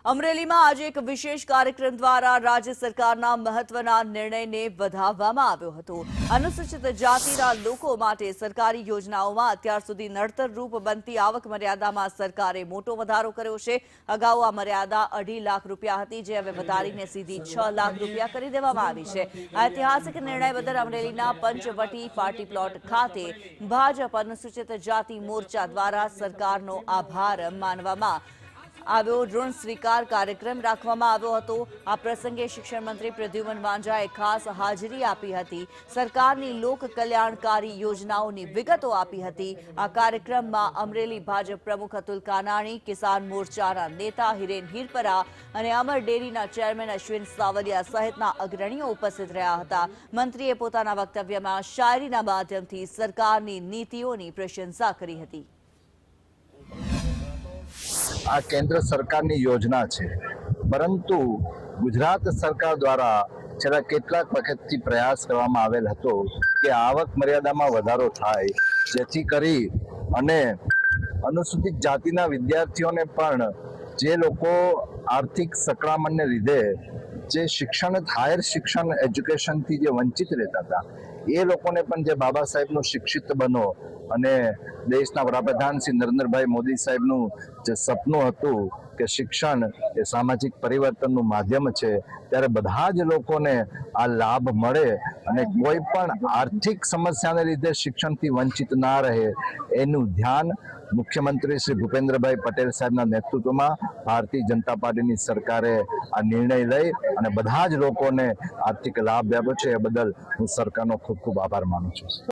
અમરેલીમાં આજે એક વિશેષ કાર્યક્રમ દ્વારા રાજ્ય સરકારના મહત્વના નિર્ણયને વધાવવામાં આવ્યો હતો। અનુસૂચિત જાતિના લોકો માટે સરકારી યોજનાઓમાં અત્યાર સુધી નડતરરૂપ બનતી આવક મર્યાદામાં સરકારે મોટો વધારો કર્યો છે। અગાઉ આ મર્યાદા 2.5 લાખ રૂપિયા હતી, જે હવે વધારીને સીધી 6 લાખ રૂપિયા કરી દેવામાં આવી છે। આ ઐતિહાસિક નિર્ણય બદલ અમરેલીના પંચવટી પાર્ટી પ્લોટ ખાતે ભાજપ અનુસૂચિત જાતિ મોરચા દ્વારા સરકારનો આભાર માનવામાં આવ્યો। ઋણ સ્વીકાર કાર્યક્રમ રાખવામાં આવ્યો હતો। આ પ્રસંગે શિક્ષણ મંત્રી પ્રદ્યુમન વાંજાએ ખાસ હાજરી આપી હતી। સરકારની લોક કલ્યાણકારી યોજનાઓની વિગતો આપી હતી। આ કાર્યક્રમમાં અમરેલી ભાજપ પ્રમુખ અતુલ કાનાણી, કિસાન મોરચાના નેતા હિરેન હિરપરા અને અમર ડેરીના ચેરમેન અશ્વિન સાવલિયા સહિતના અગ્રણીઓ ઉપસ્થિત રહ્યા હતા। મંત્રીએ પોતાના વક્તવ્યમાં શાયરીના માધ્યમથી સરકારની નીતિઓની પ્રશંસા કરી હતી। આ કેન્દ્ર સરકારની યોજના છે, પરંતુ ગુજરાત સરકાર દ્વારા છેલ્લા કેટલાક વખતથી પ્રયાસ કરવામાં આવેલ હતો કે આવક મર્યાદામાં વધારો થાય, જેથી કરી અને અનુસૂચિત જાતિના વિદ્યાર્થીઓને પણ, જે લોકો આર્થિક સંકળામણને લીધે જે શિક્ષણ હાયર શિક્ષણ એજ્યુકેશનથી જે વંચિત રહેતા હતા, એ લોકોને પણ જે બાબા સાહેબનું શિક્ષિત બનો અને દેશના વડાપ્રધાન શ્રી નરેન્દ્રભાઈ મોદી સાહેબનું જે સપનું હતું કે શિક્ષણ એ સામાજિક પરિવર્તનનું માધ્યમ છે, ત્યારે બધા જ લોકોને આ લાભ મળે અને કોઈ પણ આર્થિક સમસ્યાને લીધે શિક્ષણથી વંચિત ના રહે, એનું ધ્યાન મુખ્યમંત્રી શ્રી ભૂપેન્દ્રભાઈ પટેલ સાહેબના નેતૃત્વમાં ભારતીય જનતા પાર્ટીની સરકારે આ નિર્ણય લઈ અને બધા જ લોકોને આર્થિક લાભ આપ્યો છે। એ બદલ હું સરકારનો ખૂબ ખૂબ આભાર માનું છું।